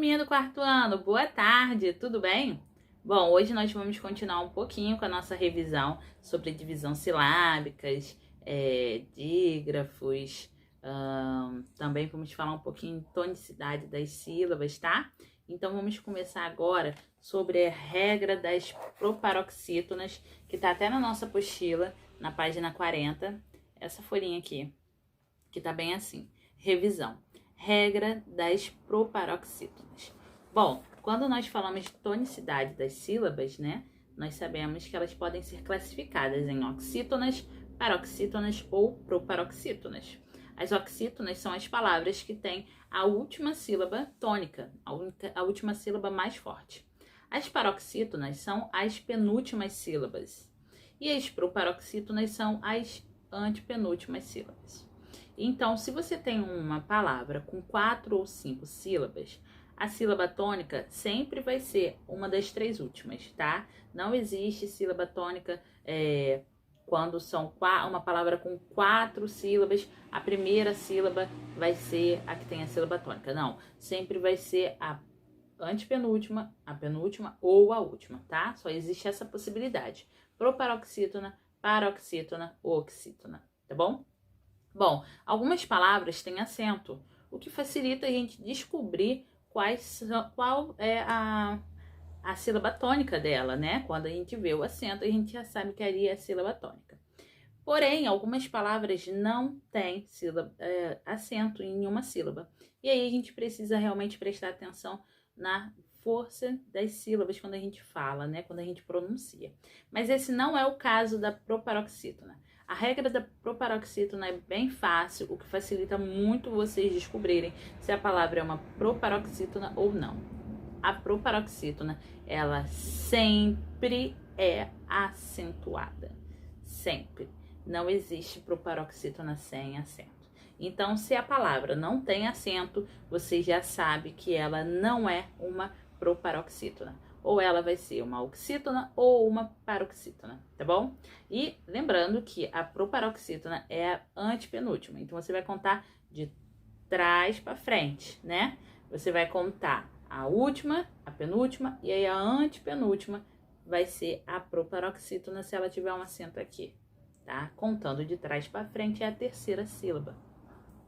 turminha do quarto ano, boa tarde, tudo bem? Bom, hoje nós vamos continuar um pouquinho com a nossa revisão sobre divisão silábicas, dígrafos, também vamos falar um pouquinho de tonicidade das sílabas, tá? Então vamos começar agora sobre a regra das proparoxítonas, que tá até na nossa apostila, na página 40, essa folhinha aqui, que tá bem assim, revisão. Regra das proparoxítonas. Bom, quando nós falamos de tonicidade das sílabas, né, nós sabemos que elas podem ser classificadas em oxítonas, paroxítonas ou proparoxítonas. As oxítonas são as palavras que têm a última sílaba tônica, a última sílaba mais forte. As paroxítonas são as penúltimas sílabas. E as proparoxítonas são as antepenúltimas sílabas. Então, se você tem uma palavra com 4 ou 5 sílabas, a sílaba tônica sempre vai ser uma das 3 últimas, tá? Não existe sílaba tônica quando são uma palavra com 4 sílabas, a primeira sílaba vai ser a que tem a sílaba tônica. Não, sempre vai ser a antepenúltima, a penúltima ou a última, tá? Só existe essa possibilidade. Proparoxítona, paroxítona, oxítona, tá bom? Bom, algumas palavras têm acento, o que facilita a gente descobrir qual é a sílaba tônica dela, né? Quando a gente vê o acento, a gente já sabe que ali é a sílaba tônica. Porém, algumas palavras não têm acento em nenhuma sílaba. E aí a gente precisa realmente prestar atenção na força das sílabas quando a gente fala, né? Quando a gente pronuncia. Mas esse não é o caso da proparoxítona. A regra da proparoxítona é bem fácil, o que facilita muito vocês descobrirem se a palavra é uma proparoxítona ou não. A proparoxítona, ela sempre é acentuada. Sempre. Não existe proparoxítona sem acento. Então, se a palavra não tem acento, você já sabe que ela não é uma proparoxítona. Ou ela vai ser uma oxítona ou uma paroxítona, tá bom? E lembrando que a proparoxítona é a antepenúltima. Então, você vai contar de trás para frente, né? Você vai contar a última, a penúltima e aí a antepenúltima vai ser a proparoxítona se ela tiver um acento aqui, tá? Contando de trás para frente é a terceira sílaba.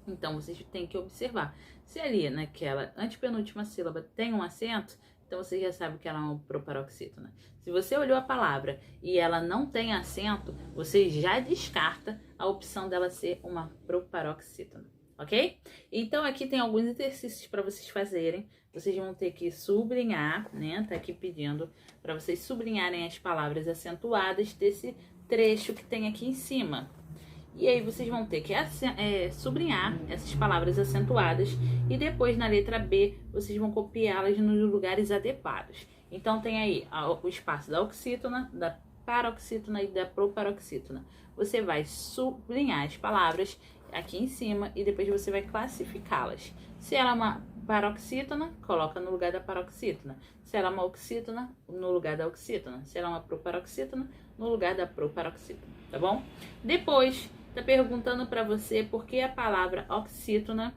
Então, vocês têm que observar. Se ali naquela antepenúltima sílaba tem um acento, então você já sabe que ela é uma proparoxítona. Se você olhou a palavra e ela não tem acento, você já descarta a opção dela ser uma proparoxítona, ok? Então aqui tem alguns exercícios para vocês fazerem. Vocês vão ter que sublinhar, né? Tá aqui pedindo para vocês sublinharem as palavras acentuadas desse trecho que tem aqui em cima. E aí vocês vão ter que sublinhar essas palavras acentuadas e depois na letra B vocês vão copiá-las nos lugares adequados. Então tem aí o espaço da oxítona, da paroxítona e da proparoxítona. Você vai sublinhar as palavras aqui em cima e depois você vai classificá-las. Se ela é uma paroxítona, coloca no lugar da paroxítona. Se ela é uma oxítona, no lugar da oxítona. Se ela é uma proparoxítona, no lugar da proparoxítona, tá bom? Depois tá perguntando para você por que a palavra oxítona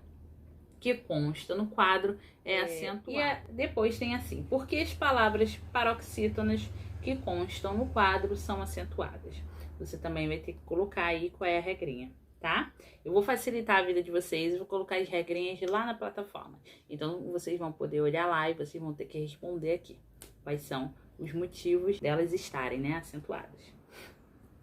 que consta no quadro é acentuada. E depois tem assim, por que as palavras paroxítonas que constam no quadro são acentuadas? Você também vai ter que colocar aí qual é a regrinha, tá? Eu vou facilitar a vida de vocês, vou colocar as regrinhas lá na plataforma. Então, vocês vão poder olhar lá e vocês vão ter que responder aqui quais são os motivos delas estarem, né, acentuadas.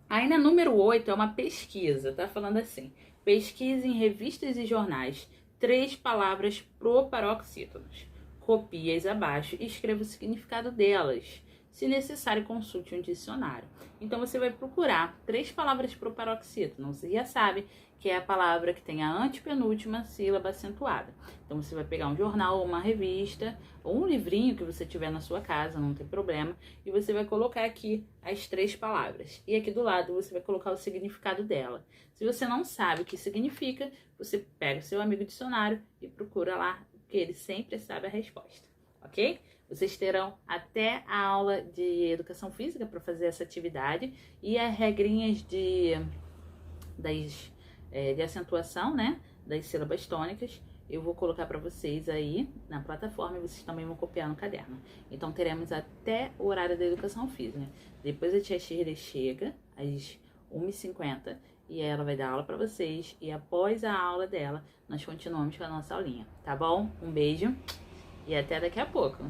Aí na número 8 é uma pesquisa, tá falando assim, pesquise em revistas e jornais 3 palavras proparoxítonas. Copie-as abaixo e escreva o significado delas. Se necessário, consulte um dicionário. Então, você vai procurar 3 palavras proparoxítonas. Você já sabe que é a palavra que tem a antepenúltima sílaba acentuada. Então, você vai pegar um jornal ou uma revista, ou um livrinho que você tiver na sua casa, não tem problema, e você vai colocar aqui as 3 palavras. E aqui do lado, você vai colocar o significado dela. Se você não sabe o que significa, você pega o seu amigo dicionário e procura lá, porque ele sempre sabe a resposta, ok? Vocês terão até a aula de educação física para fazer essa atividade e as regrinhas de acentuação, né, das sílabas tônicas eu vou colocar para vocês aí na plataforma e vocês também vão copiar no caderno. Então, teremos até o horário da educação física. Depois a tia Shirley chega às 1h50 e ela vai dar aula para vocês. E após a aula dela, nós continuamos com a nossa aulinha, tá bom? Um beijo e até daqui a pouco.